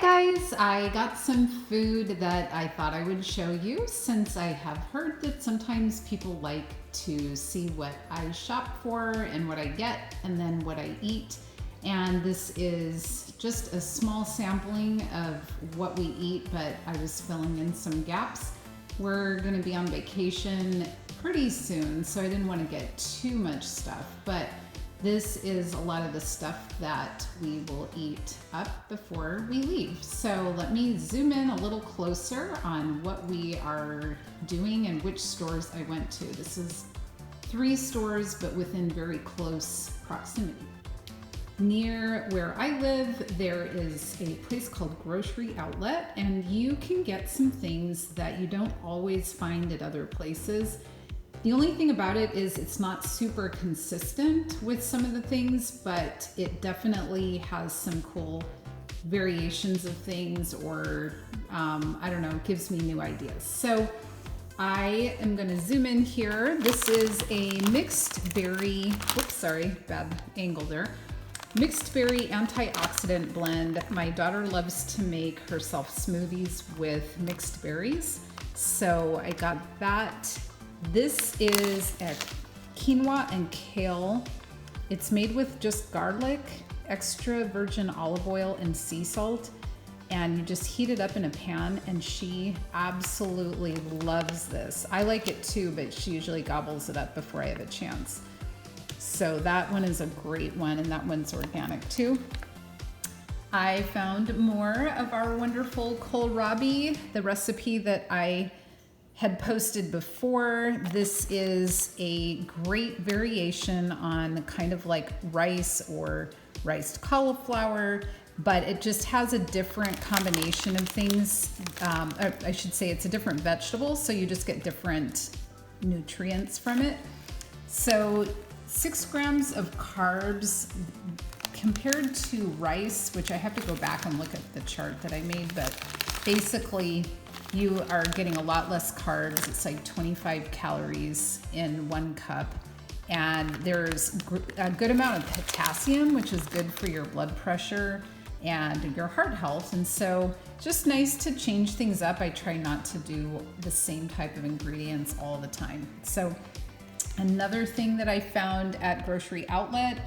guys, I got some food that I thought I would show you since I have heard that sometimes people like to see what I shop for and what I get and then what I eat. And this is just a small sampling of what we eat, but I was filling in some gaps. We're gonna be on vacation pretty soon, so I didn't want to get too much stuff, but this is a lot of the stuff that we will eat up before we leave. So let me zoom in a little closer on what we are doing and which stores I went to. This is 3 stores, but within very close proximity. Near where I live, there is a place called Grocery Outlet, and you can get some things that you don't always find at other places. The only thing about it is it's not super consistent with some of the things, but it definitely has some cool variations of things, or I don't know, gives me new ideas. So I am gonna zoom in here. This is a mixed berry, oops, sorry, bad angle there. Mixed berry antioxidant blend. My daughter loves to make herself smoothies with mixed berries, so I got that. This is a quinoa and kale. It's made with just garlic, extra virgin olive oil, and sea salt. And you just heat it up in a pan, and she absolutely loves this. I like it too, but she usually gobbles it up before I have a chance. So that one is a great one, and that one's organic too. I found more of our wonderful kohlrabi, the recipe that I had posted before. This is a great variation on kind of like rice or riced cauliflower, but it just has a different combination of things. I should say it's a different vegetable, so you just get different nutrients from it. So 6 grams of carbs compared to rice, which I have to go back and look at the chart that I made, but basically you are getting a lot less carbs. It's like 25 calories in 1 cup. And there's a good amount of potassium, which is good for your blood pressure and your heart health. And so just nice to change things up. I try not to do the same type of ingredients all the time. So another thing that I found at Grocery Outlet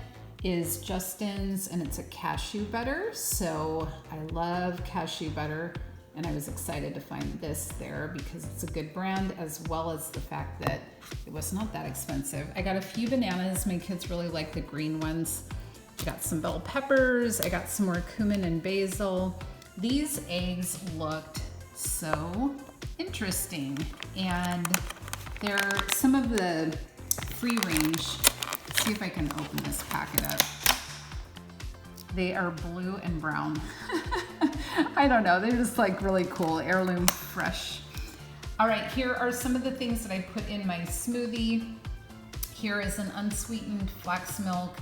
is Justin's, and it's a cashew butter. So I love cashew butter, and I was excited to find this there because it's a good brand, as well as the fact that it was not that expensive. I got a few bananas. My kids really like the green ones. I got some bell peppers. I got some more cumin and basil. These eggs looked so interesting, and they're some of the free range. Let's see if I can open this packet up. They are blue and brown. I don't know, they're just like really cool, heirloom fresh. All right, here are some of the things that I put in my smoothie. Here is an unsweetened flax milk.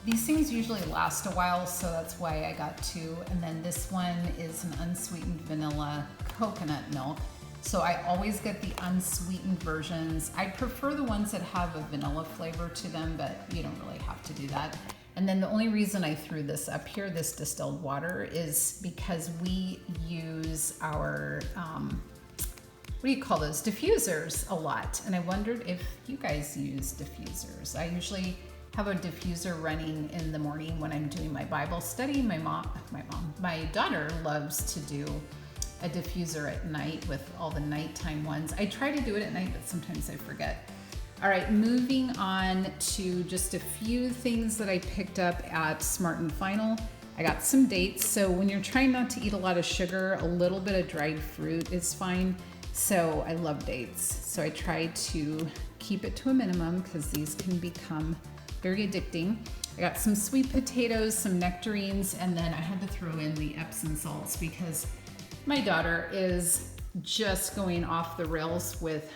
These things usually last a while, so that's why I got 2. And then this one is an unsweetened vanilla coconut milk. So I always get the unsweetened versions. I prefer the ones that have a vanilla flavor to them, but you don't really have to do that. And then the only reason I threw this up here, this distilled water, is because we use our, what do you call those, diffusers a lot. And I wondered if you guys use diffusers. I usually have a diffuser running in the morning when I'm doing my Bible study. My daughter loves to do a diffuser at night with all the nighttime ones. I try to do it at night, but sometimes I forget. All right, moving on to just a few things that I picked up at Smart & Final. I got some dates. So when you're trying not to eat a lot of sugar, a little bit of dried fruit is fine. So I love dates. So I try to keep it to a minimum because these can become very addicting. I got some sweet potatoes, some nectarines, and then I had to throw in the Epsom salts because my daughter is just going off the rails with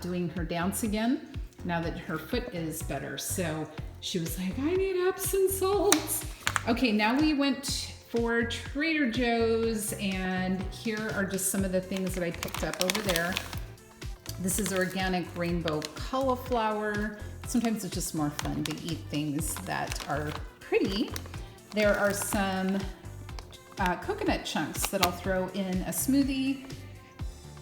doing her dance again now that her foot is better. So she was like, I need Epsom salts. Okay, now we went for Trader Joe's, and here are just some of the things that I picked up over there. This is organic rainbow cauliflower. Sometimes it's just more fun to eat things that are pretty. There are some coconut chunks that I'll throw in a smoothie.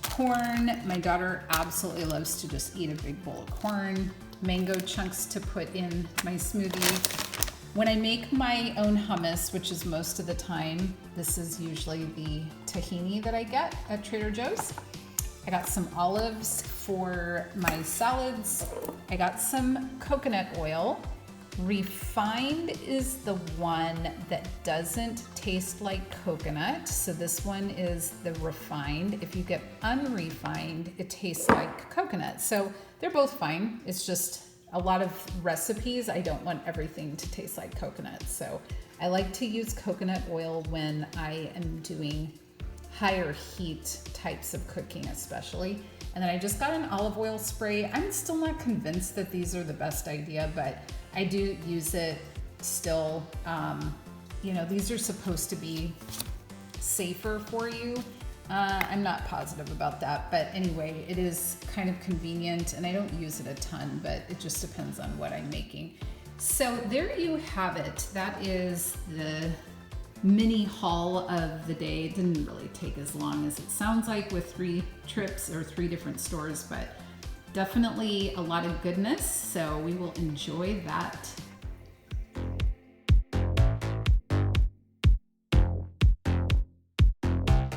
Corn, my daughter absolutely loves to just eat a big bowl of corn. Mango chunks to put in my smoothie. When I make my own hummus, which is most of the time, this is usually the tahini that I get at Trader Joe's. I got some olives for my salads. I got some coconut oil. Refined is the one that doesn't taste like coconut. So this one is the refined. If you get unrefined, it tastes like coconut. So they're both fine. It's just a lot of recipes, I don't want everything to taste like coconut. So I like to use coconut oil when I am doing higher heat types of cooking especially. And then I just got an olive oil spray. I'm still not convinced that these are the best idea, but I do use it still. You know, these are supposed to be safer for you. I'm not positive about that, but anyway, it is kind of convenient and I don't use it a ton, but it just depends on what I'm making. So there you have it. That is the mini haul of the day. It didn't really take as long as it sounds like with 3 trips or 3 different stores, but definitely a lot of goodness. So we will enjoy that